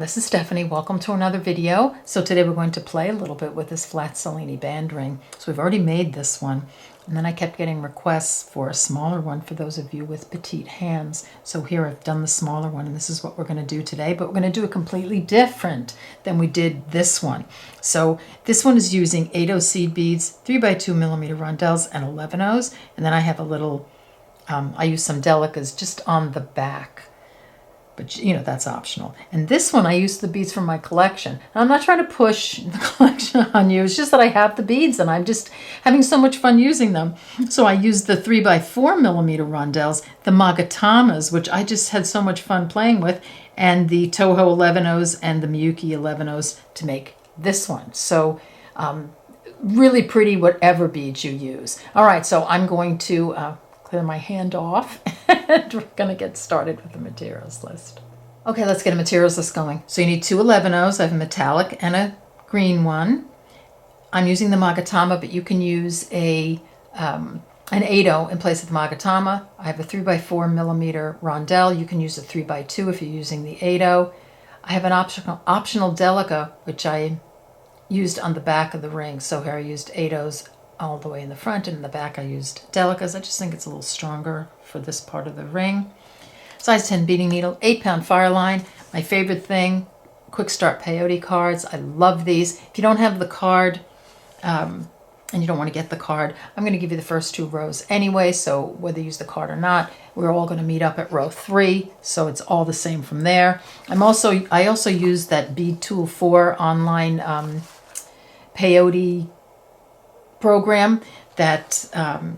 This is Stephanie. Welcome to another video. So today we're going to play a little bit with this flat Cellini band ring. So we've already made this one, and then I kept getting requests for a smaller one for those of you with petite hands. So here I've done the smaller one, and this is what we're going to do today, but we're going to do it completely different than we did this one. So this one is using 8/0 seed beads, 3x2mm rondelles, and 11/0s, and then I have a little, I use some delicas just on the back. But you know, that's optional. And this one, I used the beads from my collection. And I'm not trying to push the collection on you. It's just that I have the beads and I'm just having so much fun using them. So I used the 3x4mm rondelles, the Magatamas, which I just had so much fun playing with, and the Toho 11/0s and the Miyuki 11/0s to make this one. So really pretty whatever beads you use. All right, so I'm going to clear my hand off and we're going to get started with the materials list. Okay, let's get a materials list going. So you need two 11/0s. I have a metallic and a green one. I'm using the Magatama, but you can use an 8/0 in place of the Magatama. I have a 3x4mm rondelle. You can use a 3x2 if you're using the 8/0. I have an optional delica, which I used on the back of the ring. So here I used 8/0s all the way in the front, and in the back I used delicas. I just think it's a little stronger for this part of the ring. Size 10 beading needle, 8-pound fire line. My favorite thing, quick start peyote cards. I love these. If you don't have the card and you don't want to get the card, I'm going to give you the first two rows anyway, so whether you use the card or not, we're all going to meet up at row 3, so it's all the same from there. I also use that Bead Tool 4 online peyote program that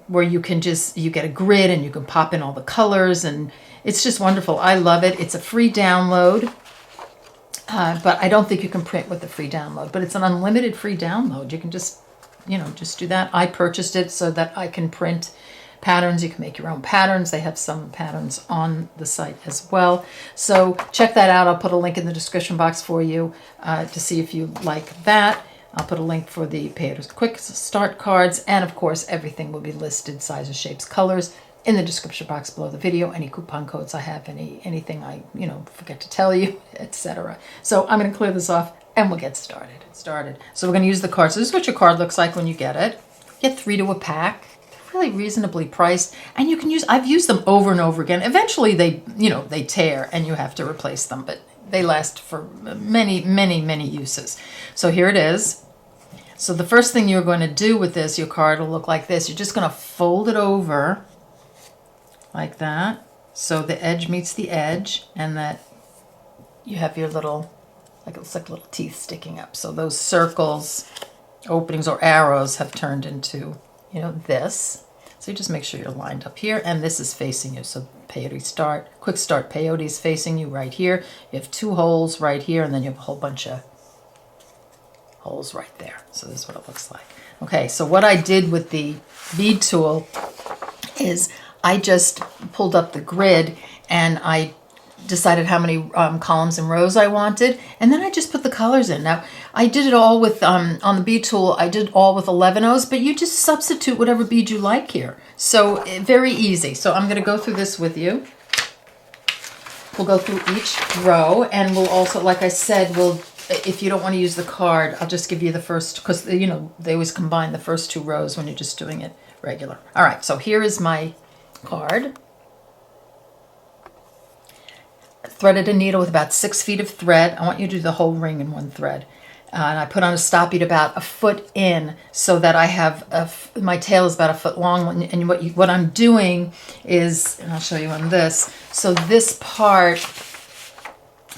where you get a grid and you can pop in all the colors, and it's just wonderful. I love it. It's a free download, but I don't think you can print with the free download, but it's an unlimited free download. You can just do that. I purchased it so that I can print patterns. You can make your own patterns. They have some patterns on the site as well. So check that out. I'll put a link in the description box for you to see if you like that. I'll put a link for the Peyote quick start cards, and of course everything will be listed, sizes, shapes, colors, in the description box below the video. Any coupon codes I have, anything I forget to tell you, etc. So I'm going to clear this off and we'll get started. So we're going to use the cards. So this is what your card looks like when you get it. Get 3 to a pack. They're really reasonably priced, and you can use. I've used them over and over again. Eventually they tear and you have to replace them, but they last for many, many, many uses. So here it is. So the first thing you're going to do with this, your card will look like this. You're just going to fold it over like that, so the edge meets the edge, and that you have your little, it looks like little teeth sticking up. So those circles, openings, or arrows have turned into, this. So you just make sure you're lined up here, and this is facing you. So peyote quick start peyote is facing you right here. You have 2 holes right here, and then you have a whole bunch of holes right there. So this is what it looks like. Okay, so what I did with the bead tool is I just pulled up the grid and I decided how many columns and rows I wanted, and then I just put the colors in. Now I did it all with on the bead tool. I did all with 11/0s, but you just substitute whatever bead you like here. So very easy. So I'm going to go through this with you. We'll go through each row, and we'll also, like I said, if you don't want to use the card, I'll just give you the first, because they always combine the first 2 rows when you're just doing it regular. All right, so here is my card. Threaded a needle with about 6 feet of thread. I want you to do the whole ring in 1 thread. And I put on a stop bead about 1 foot in, so that I have my tail is about 1 foot long. And what I'm doing is, and I'll show you on this. So this part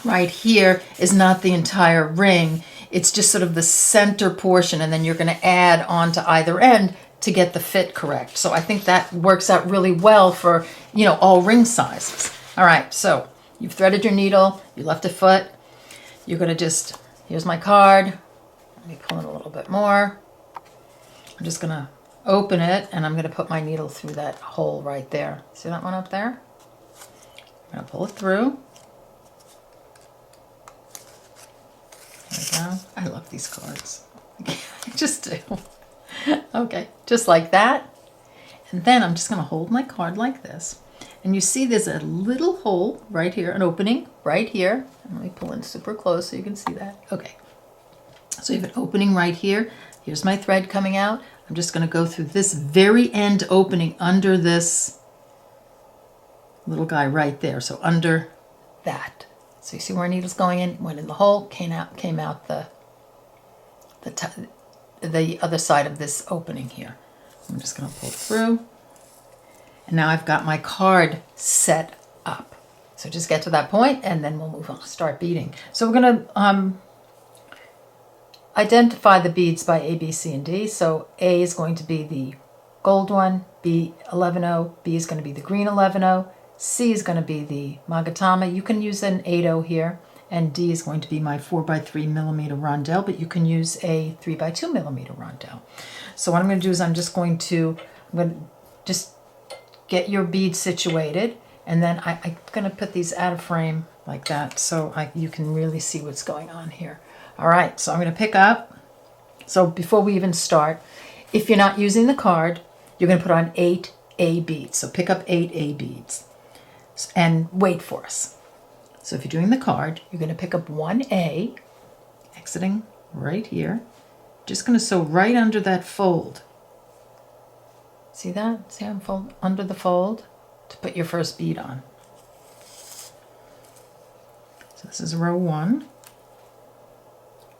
right here is not the entire ring. It's just sort of the center portion, and then you're going to add on to either end to get the fit correct. So I think that works out really well for all ring sizes. All right, so you've threaded your needle, you left 1 foot. You're going to here's my card. Let me pull in a little bit more. I'm just going to open it, and I'm going to put my needle through that hole right there. See that one up there? I'm going to pull it through. There we go. I love these cards. I just do. Okay, just like that. And then I'm just going to hold my card like this. And you see there's a little hole right here, an opening right here. Let me pull in super close so you can see that. Okay. So you have an opening right here. Here's my thread coming out. I'm just going to go through this very end opening under this little guy right there. So under that. So you see where needle's going in, went in the hole, came out the other side of this opening here. I'm just going to pull through. And now I've got my card set up. So just get to that point and then we'll move on, start beading. So we're going to identify the beads by A, B, C, and D. So A is going to be the gold one, B 11-0, B is going to be the green 11-0, C is going to be the Magatama. You can use an 8-0 here, and D is going to be my 4x3 millimeter rondelle, but you can use a 3x2 millimeter rondelle. So what I'm going to do is I'm going to just get your bead situated, and then I'm going to put these out of frame like that so you can really see what's going on here. All right, so I'm going to pick up. So before we even start, if you're not using the card, you're going to put on 8 A beads. So pick up 8 A beads and wait for us. So if you're doing the card, you're going to pick up 1 A, exiting right here. Just going to sew right under that fold. See that? See how I'm fold under the fold to put your first bead on. So this is row 1.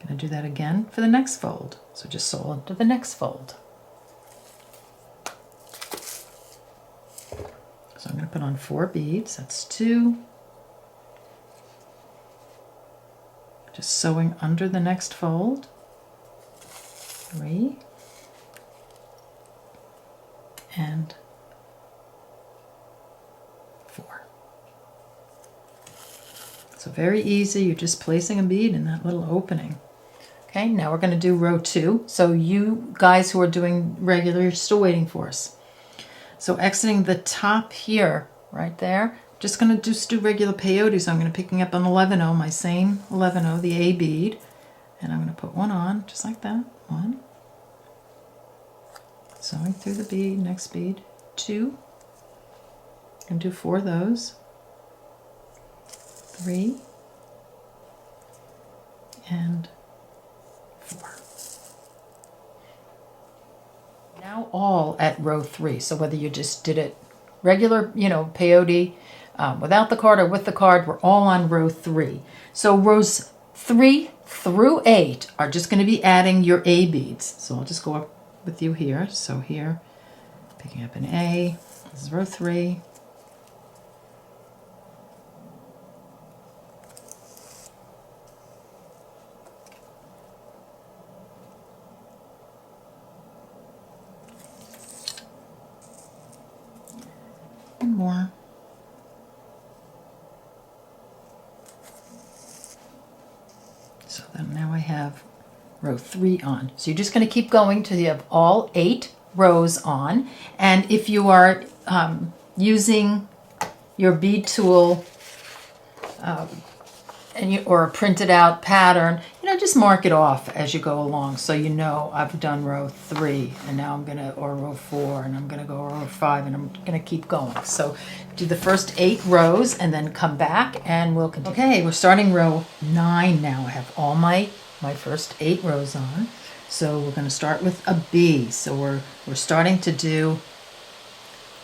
Going to do that again for the next fold. So just sew into the next fold. So I'm going to put on 4 beads. That's 2. Just sewing under the next fold. 3. And 4. So very easy. You're just placing a bead in that little opening. Okay, now we're going to do row 2. So you guys who are doing regular, you're still waiting for us. So exiting the top here, right there, just going to do regular peyote. So I'm going to picking up an 11-0, my same 11-0, the A bead, and I'm going to put 1 on, just like that. 1. Sewing through the bead, next bead, 2. And do 4 of those. 3. And 4. Now all at row 3. So whether you just did it regular, peyote, without the card or with the card, we're all on row 3. So rows 3 through 8 are just going to be adding your A beads. So I'll just go up with you here. So here, picking up an A. This is row 3. More. So then now I have row 3 on. So you're just going to keep going till you have all 8 rows on. And if you are using your bead tool or a printed out pattern, just mark it off as you go along, so I've done row 3 and now I'm gonna, or row 4, and I'm gonna go row 5, and I'm gonna keep going. So do the first 8 rows and then come back and we'll continue. Okay, we're starting row 9 now. I have all my first 8 rows on. So we're gonna start with a B. So we're starting to do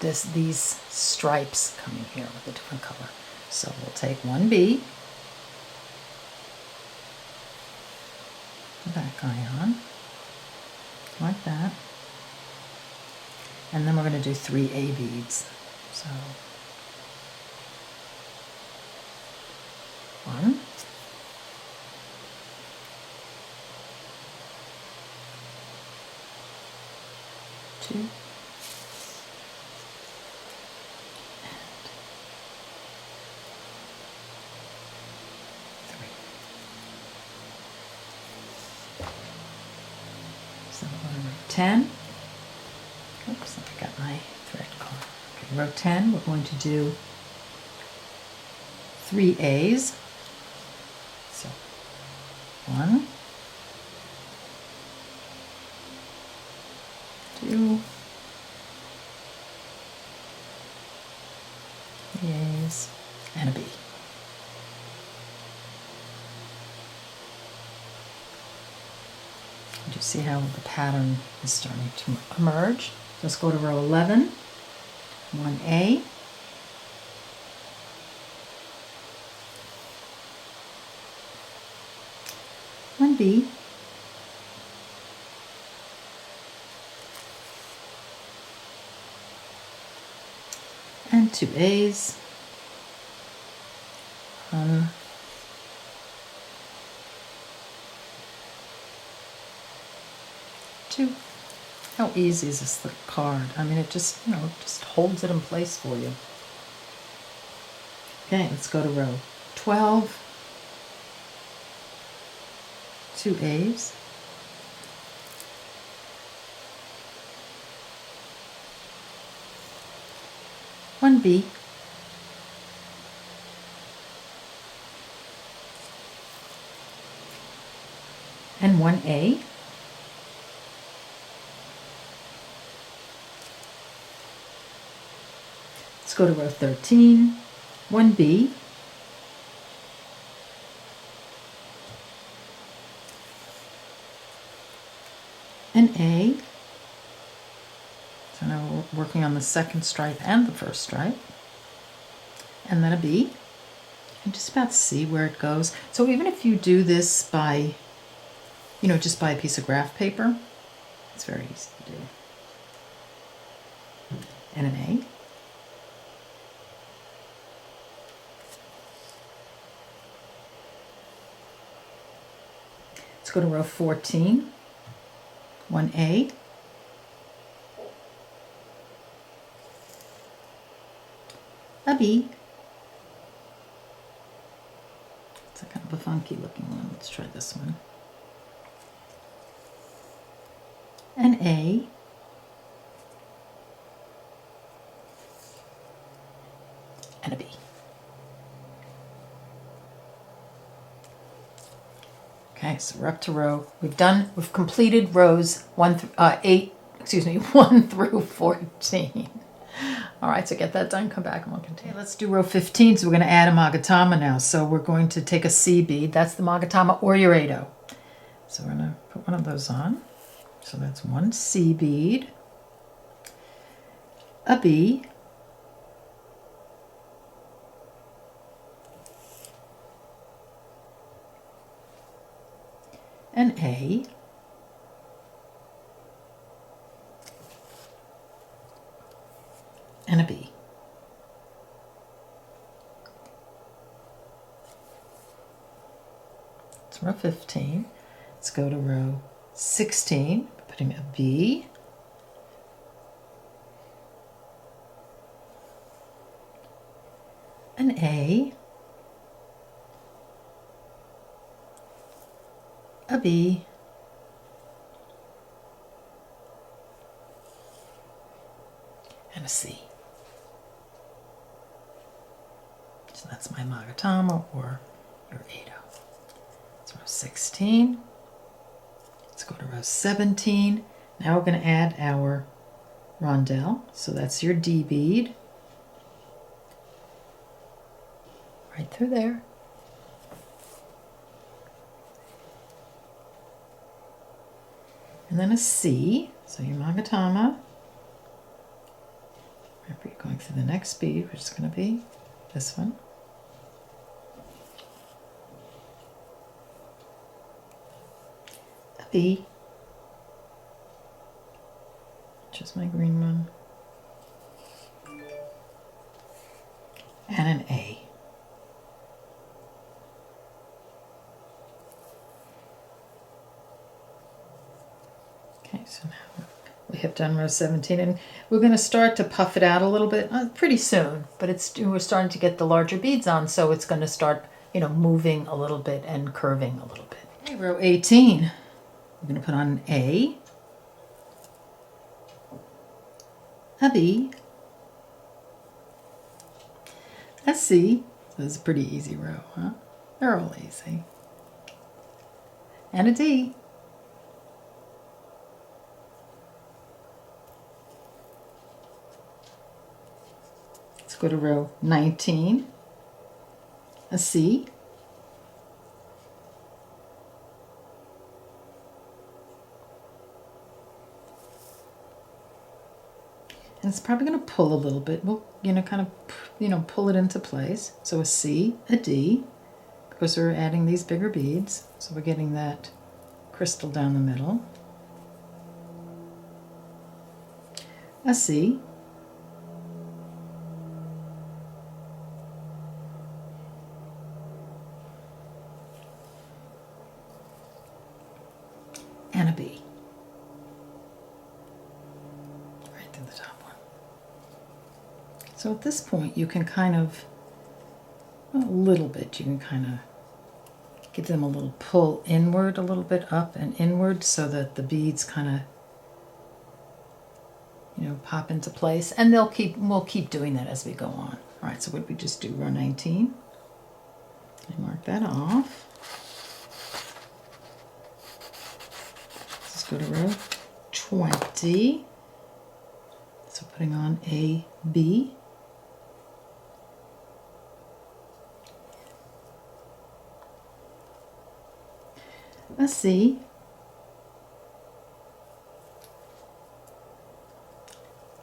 these stripes coming here with a different color. So we'll take 1 B. That guy on, like that, and then we're going to do 3 A beads. So 1, 2, and 3. So we're on row 10. Oops, I got my thread caught. Okay, row 10, we're going to do 3 A's. So 1, 2, You see how the pattern is starting to emerge. Let's go to row 11, 1A, one B, and 2 A's, 1, 2. How easy is this little card? I mean, it just, just holds it in place for you. Okay, let's go to row 12, 2 A's, one B, and 1 A. Let's go to row 13, 1 B, an A. So now we're working on the second stripe and the first stripe, and then a B, and just about see where it goes. So even if you do this by, just by a piece of graph paper, it's very easy to do. And an A. Let's go to row 14, 1A, a B. It's a kind of a funky looking one. Let's try this one. An A, and a B. Okay, so we're up to we've completed rows 1 through 14. All right, so get that done, come back and we'll continue. Okay, let's do row 15. So we're going to add a magatama now. So we're going to take a C bead. That's the magatama or Uredo. So we're going to put one of those on. So that's 1 C bead, a B, an A, and a B. It's row 15. Let's go to row 16, putting a B, an A, a B, and a C. So that's my magatama or Uredo. It's row 16. Let's go to row 17. Now we're going to add our rondelle. So that's your D bead. Right through there. And then a C. So your magatama. Remember, you're going through the next bead, which is going to be this one. A B, which is my green one, and an A. Okay, so now we have done row 17, and we're going to start to puff it out a little bit pretty soon, but we're starting to get the larger beads on, so it's going to start, moving a little bit and curving a little bit. Okay, row 18. We're going to put on an A, a B, a C. So this is a pretty easy row, huh? They're all easy. And a D. Let's go to row 19, a C, it's probably going to pull a little bit. We'll, kind of, pull it into place. So a C, a D, because we're adding these bigger beads. So we're getting that crystal down the middle. A C, and a B. Right through the top one. So at this point you can kind of, a little bit, you can kind of give them a little pull inward, a little bit up and inward, so that the beads kind of, pop into place. And we'll keep doing that as we go on. All right, so what did we just do? Row 19. I mark that off. Let's go to row 20. So putting on a B. A C.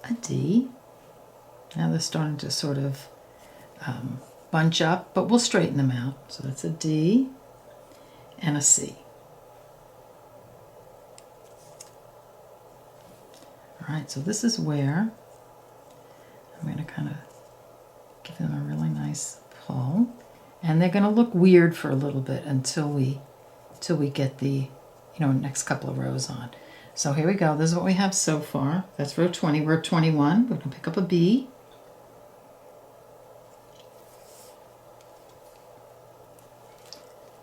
A D. Now they're starting to sort of bunch up, but we'll straighten them out. So that's a D and a C. All right, so this is where I'm going to kind of give them a really nice pull. And they're going to look weird for a little bit until we get the, next couple of rows on. So here we go. This is what we have so far. That's row 20. Row 21. We're going to pick up a B.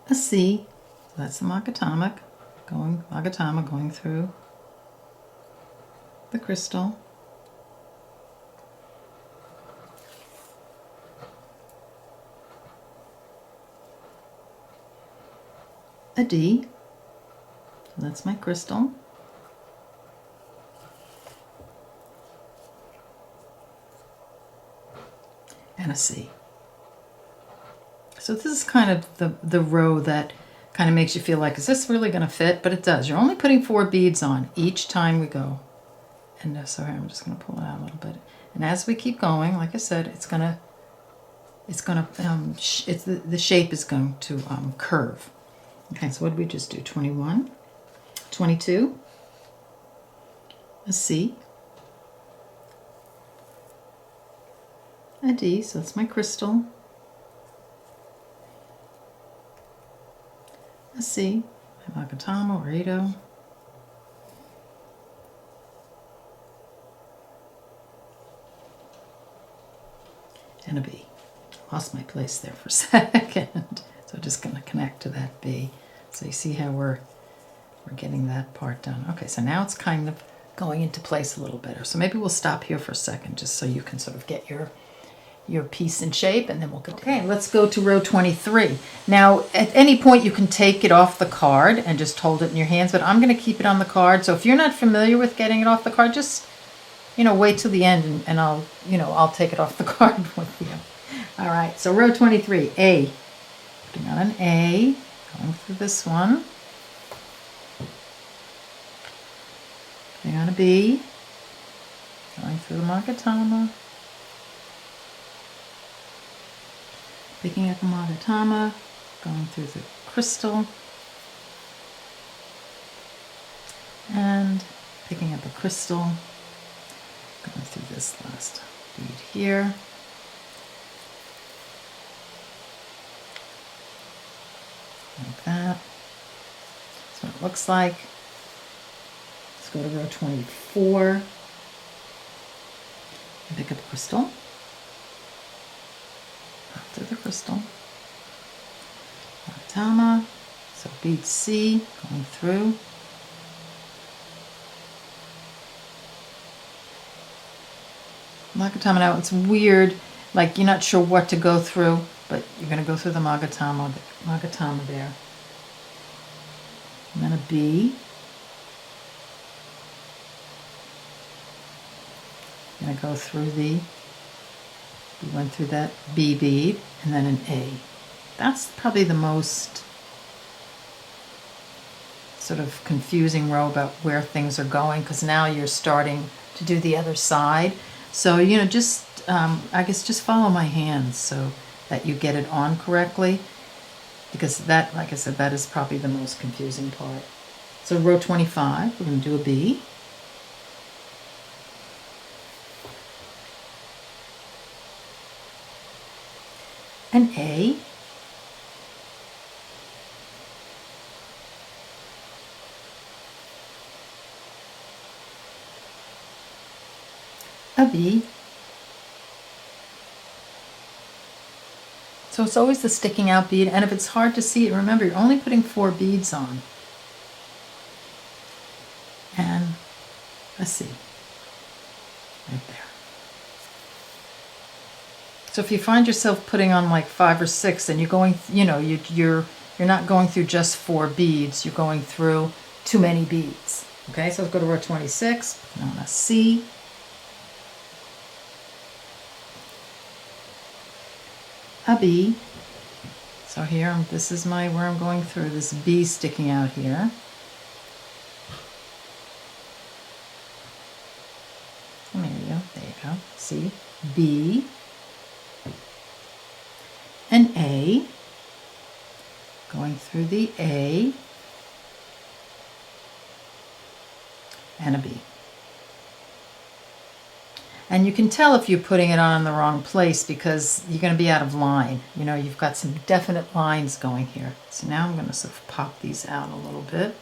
A C. So that's the magatama going through the crystal. A D. So that's my crystal. And a C. So this is kind of the row that kind of makes you feel like, is this really going to fit? But it does. You're only putting 4 beads on each time we go. And so here, I'm just going to pull it out a little bit. And as we keep going, like I said, the shape is going to curve. Okay, so what did we just do? 21, 22, a C, a D, so that's my crystal, a C, my magatama or Ado, and a B. Lost my place there for a second. So just going to connect to that B. So you see how we're getting that part done. Okay, so now it's kind of going into place a little better. So maybe we'll stop here for a second just so you can sort of get your piece in shape, and then we'll continue. Okay, let's go to row 23. Now, at any point you can take it off the card and just hold it in your hands, but I'm going to keep it on the card. So if you're not familiar with getting it off the card, just, wait till the end and I'll take it off the card with you. All right, so row 23, A. Putting on an A, going through this one. Putting on a B, going through the magatama. Picking up a magatama, going through the crystal. And picking up a crystal, going through this last bead here. Like that. That's what it looks like. Let's go to row 24. And pick up a crystal. Up through the crystal. Magatama. So bead C going through. Magatama, now it's weird, like you're not sure what to go through, but you're going to go through the magatama there. And then a B. You're going to go through we went through that B bead, and then an A. That's probably the most sort of confusing row about where things are going, because now you're starting to do the other side. So, you know, just, I guess just follow my hands so that you get it on correctly. Because that, like I said, that is probably the most confusing part. So row 25, we're going to do a B. An A. A B. So it's always the sticking out bead, and if it's hard to see it, remember you're only putting 4 beads on. And a C. Right there. So if you find yourself putting on like 5 or 6, then you're going, you know, you're not going through just 4 beads, you're going through too many beads. Okay, so let's go to row 26, put on a C. A B. So here, this is where I'm going through, this B sticking out here. There you go, C, B, an A, going through the A, and a B. And you can tell if you're putting it on in the wrong place because you're going to be out of line. You know, you've got some definite lines going here. So now I'm going to sort of pop these out a little bit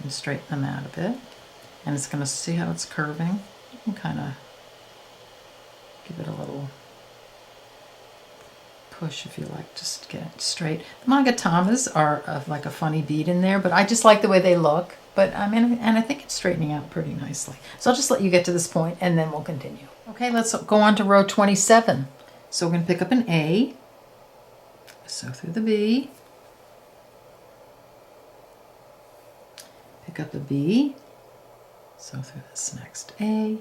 and straighten them out a bit. And it's going to see how it's curving. You can kind of give it a little push if you like, just to get it straight. The magatamas are like a funny bead in there, but I just like the way they look. But I mean, and I think it's straightening out pretty nicely. So I'll just let you get to this point and then we'll continue. Okay, let's go on to row 27. So we're going to pick up an A, sew through the B, pick up a B, sew through this next A,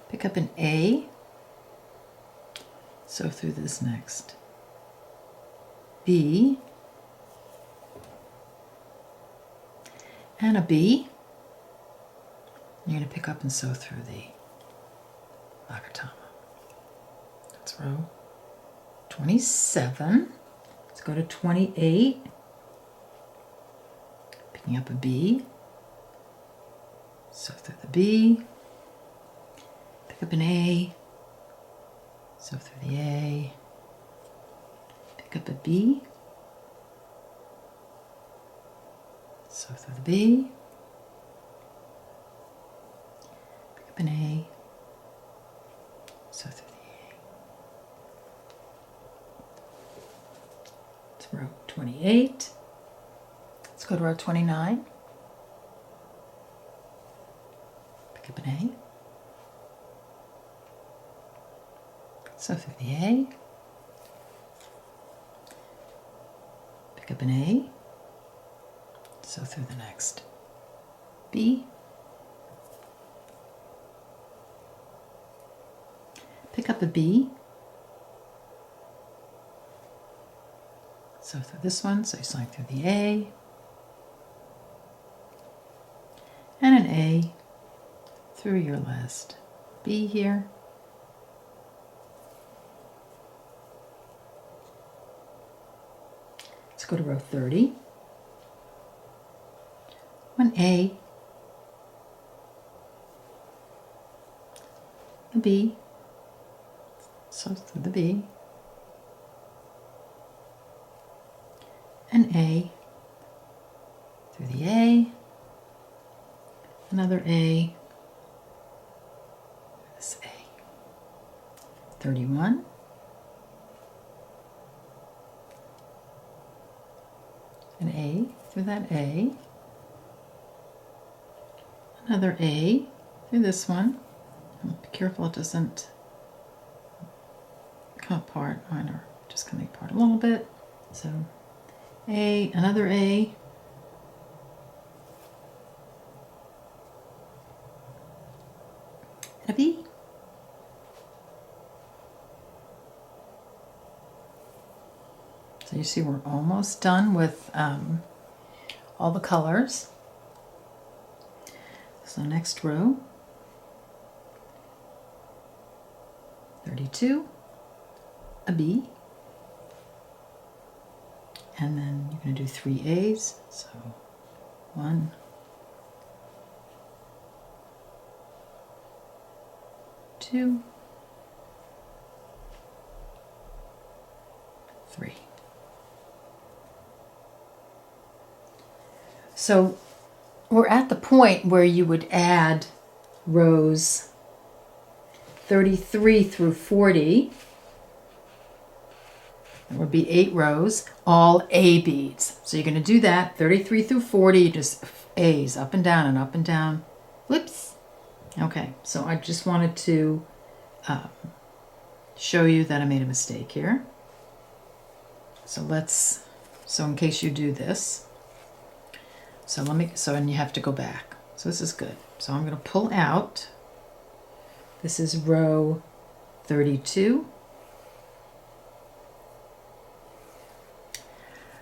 pick up an A, sew through this next B, and a B. You're going to pick up and sew through the magatama. That's row 27. Let's go to 28. Picking up a B, sew through the B, pick up an A, sew through the A, pick up a B, sew through the B, pick up an A, sew through the A. It's row 28. Let's go to row 29. Pick up an A, sew through the A, pick up an A, sew through the next B, pick up a B, sew through this one, so you're sewing through the A, and an A through your last B here. Let's go to row 30. One A, a B, sew through the B, an A, through the A, another A, this A. 31. An A through that A, another A through this one. Be careful it doesn't come apart. Mine are just coming apart a little bit. So A, another A, and a B. So you see we're almost done with all the colors. So next row, 32, a B, and then you're going to do 3 A's, so 1, 2, 3. So we're at the point where you would add rows 33 through 40. There would be 8 rows, all A beads. So you're going to do that, 33 through 40, just A's, up and down and up and down. Whoops. Okay, so I just wanted to show you that I made a mistake here. So in case you do this, and you have to go back. So this is good. So I'm going to pull out. This is row 32.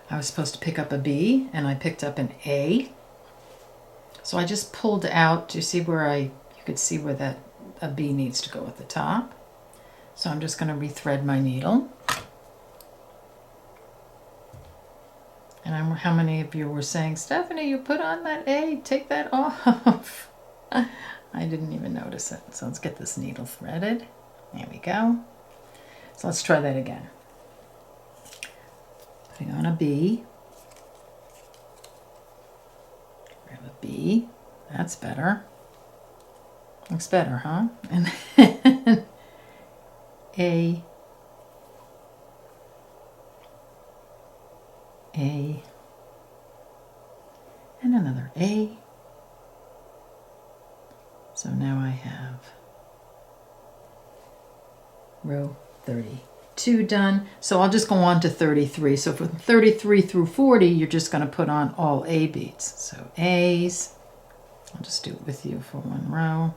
I was supposed to pick up a B, and I picked up an A. So I just pulled out. Do you see where you could see where that a B needs to go at the top? So I'm just going to rethread my needle. And how many of you were saying, Stephanie, you put on that A, take that off? I didn't even notice it. So let's get this needle threaded. There we go. So let's try that again. Putting on a B. Grab a B. That's better. Looks better, huh? And then A. A, and another A. So now I have row 32 done. So I'll just go on to 33. So from 33 through 40, you're just going to put on all A beads. So A's, I'll just do it with you for one row.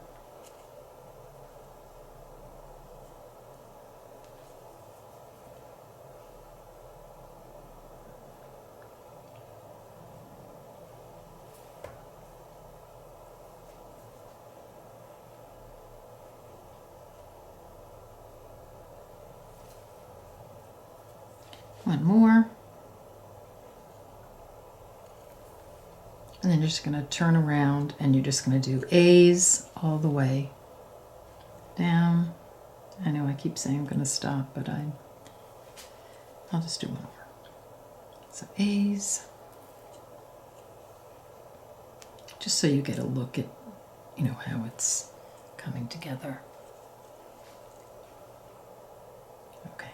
One more. And then you're just going to turn around and you're just going to do A's all the way down. I know I keep saying I'm going to stop, but I'll just do one more. So A's. Just so you get a look at, how it's coming together. Okay.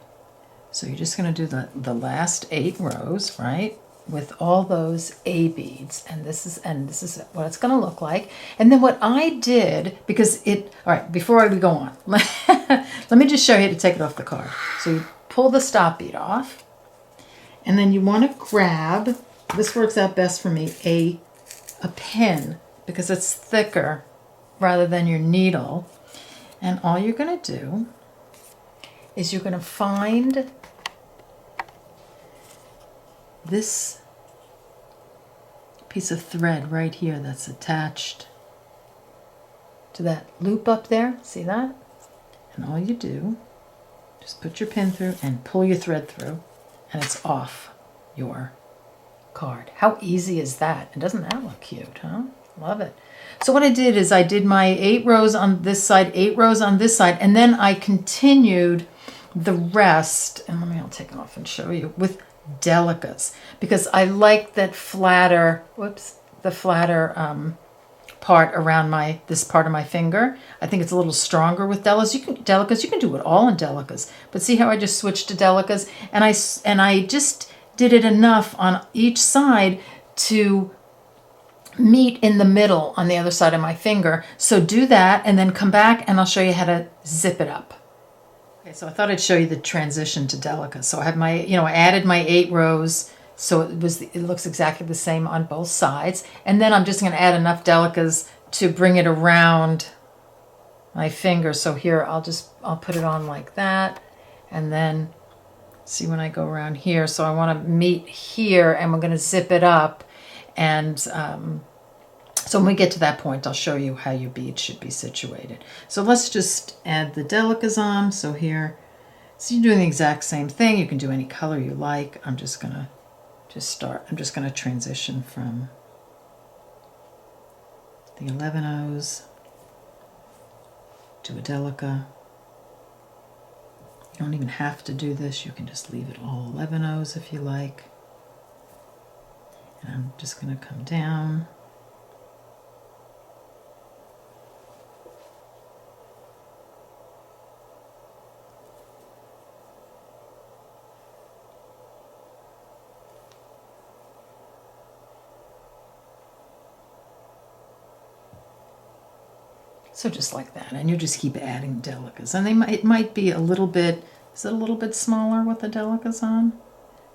So you're just going to do the last 8 rows, right, with all those A beads, and this is what it's going to look like. And then what I did, all right, before we go on, let me just show you how to take it off the card. So you pull the stop bead off, and then you want to grab. This works out best for me, a pin, because it's thicker rather than your needle. And all you're going to do is you're going to find this piece of thread right here that's attached to that loop up there. See that? And all you do, just put your pin through and pull your thread through, and it's off your card. How easy is that? And doesn't that look cute, huh? Love it. So what I did is I did my 8 rows on this side, 8 rows on this side, and then I continued the rest, and I'll take it off and show you, with delicas, because I like that flatter, part around this part of my finger. I think it's a little stronger with delicas. You can do it all in delicas, but see how I just switched to delicas, and I just did it enough on each side to meet in the middle on the other side of my finger. So do that, and then come back, and I'll show you how to zip it up. Okay, so I thought I'd show you the transition to delicas. So I have I added my 8 rows, so it looks exactly the same on both sides. And then I'm just going to add enough delicas to bring it around my finger. So here, I'll put it on like that, and then see when I go around here. So I want to meet here, and we're going to zip it up, and So when we get to that point, I'll show you how your beads should be situated. So let's just add the delicas on. So here, so you're doing the exact same thing. You can do any color you like. I'm just gonna I'm just gonna transition from the 11 O's to a delica. You don't even have to do this. You can just leave it all 11 O's if you like. And I'm just gonna come down. So just like that, and you just keep adding delicas. And it might be a little bit, is it a little bit smaller with the delicas on?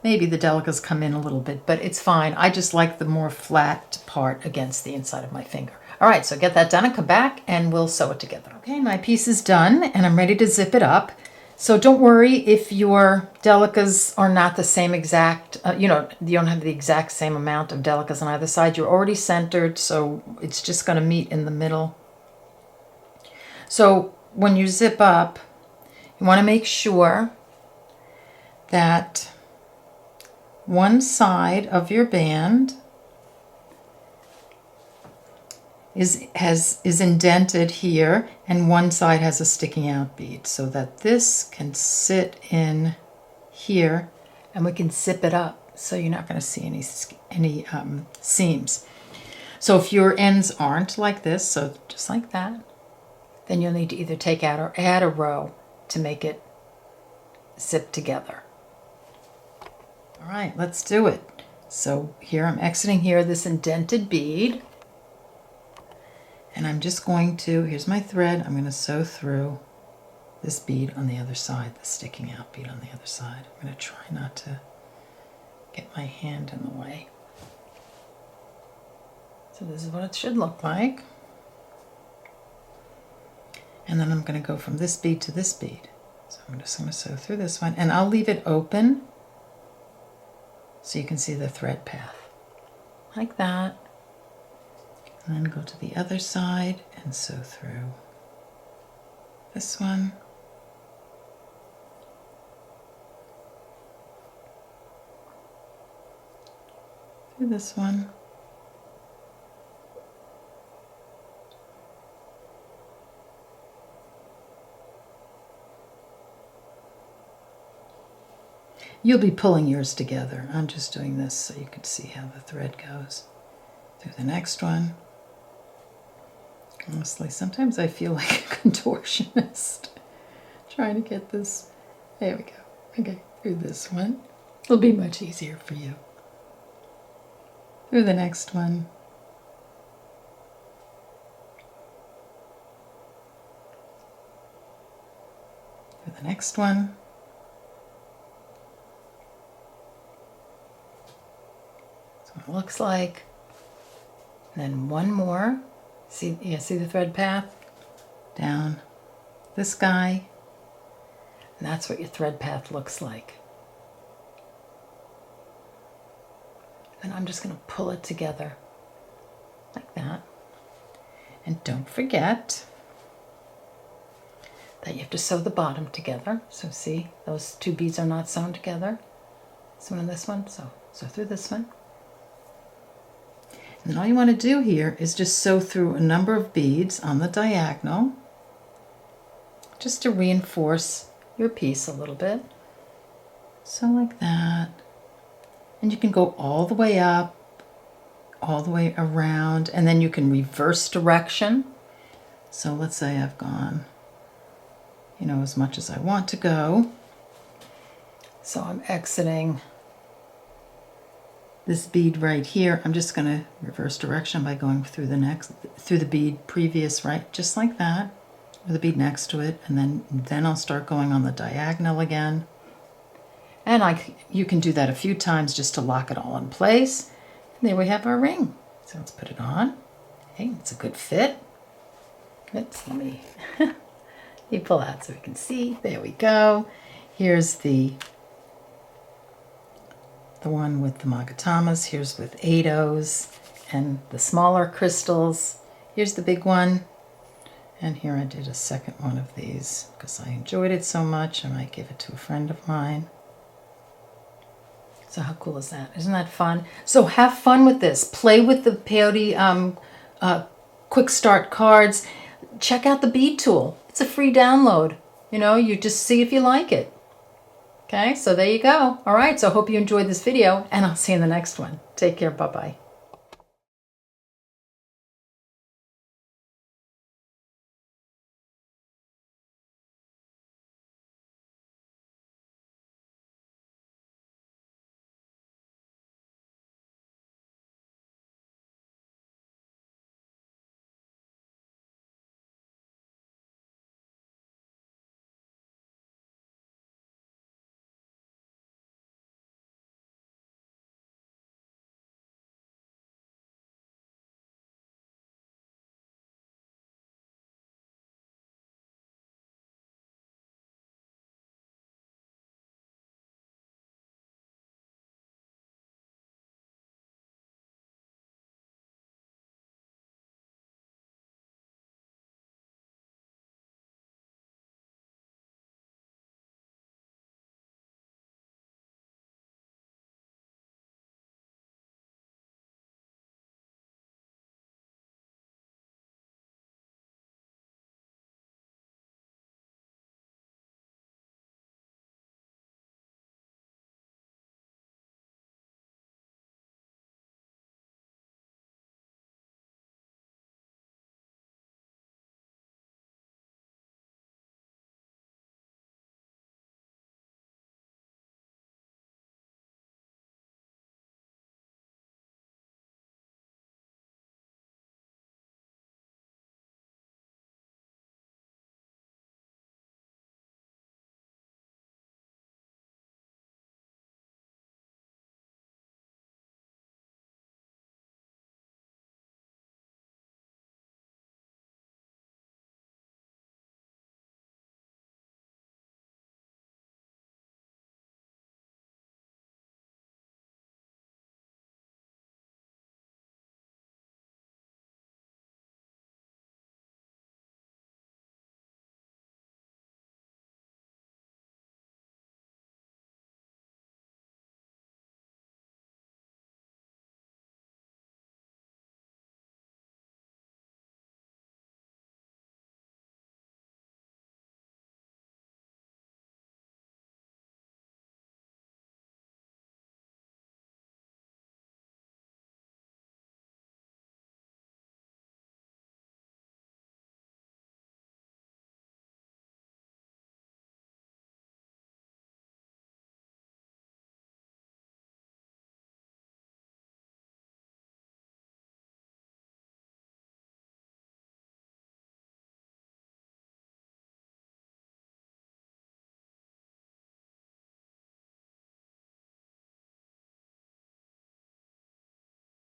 Maybe the delicas come in a little bit, but it's fine. I just like the more flat part against the inside of my finger. All right, so get that done and come back and we'll sew it together. Okay, my piece is done and I'm ready to zip it up. So don't worry if your delicas are not the same exact, you don't have the exact same amount of delicas on either side. You're already centered, so it's just gonna meet in the middle. So when you zip up, you want to make sure that one side of your band is indented here and one side has a sticking out bead, so that this can sit in here and we can zip it up so you're not going to see any seams. So if your ends aren't like this, so just like that, then you'll need to either take out or add a row to make it zip together. All right, let's do it. So here I'm exiting here this indented bead, and I'm just going to, here's my thread, I'm going to sew through this bead on the other side, the sticking out bead on the other side. I'm going to try not to get my hand in the way. So this is what it should look like. And then I'm going to go from this bead to this bead. So I'm just going to sew through this one, and I'll leave it open so you can see the thread path. Like that. And then go to the other side and sew through this one. Through this one. You'll be pulling yours together. I'm just doing this so you can see how the thread goes. Through the next one. Honestly, sometimes I feel like a contortionist trying to get this. There we go. Okay, through this one. It'll be much easier for you. Through the next one. Through the next one. That's what it looks like. And then one more. See the thread path? Down this guy. And that's what your thread path looks like. And I'm just going to pull it together like that. And don't forget that you have to sew the bottom together. So see, those two beads are not sewn together. This one and this one. So through this one. And then all you want to do here is just sew through a number of beads on the diagonal, just to reinforce your piece a little bit. So like that. And you can go all the way up, all the way around, and then you can reverse direction. So let's say I've gone, as much as I want to go. So I'm exiting this bead right here. I'm just going to reverse direction by going through the bead previous, right? Just like that, or the bead next to it, and then I'll start going on the diagonal again. And you can do that a few times just to lock it all in place. And there we have our ring. So let's put it on. Hey, it's a good fit. Oops, let me pull out so we can see. There we go. Here's the one with the magatamas. Here's with 8 O's. and the smaller crystals. Here's the big one. And here I did a second one of these because I enjoyed it so much. I might give it to a friend of mine. So how cool is that? Isn't that fun? So have fun with this. Play with the peyote quick start cards. Check out the bead tool. It's a free download. You know, you just see if you like it. Okay, so there you go. All right, so I hope you enjoyed this video, and I'll see you in the next one. Take care. Bye-bye.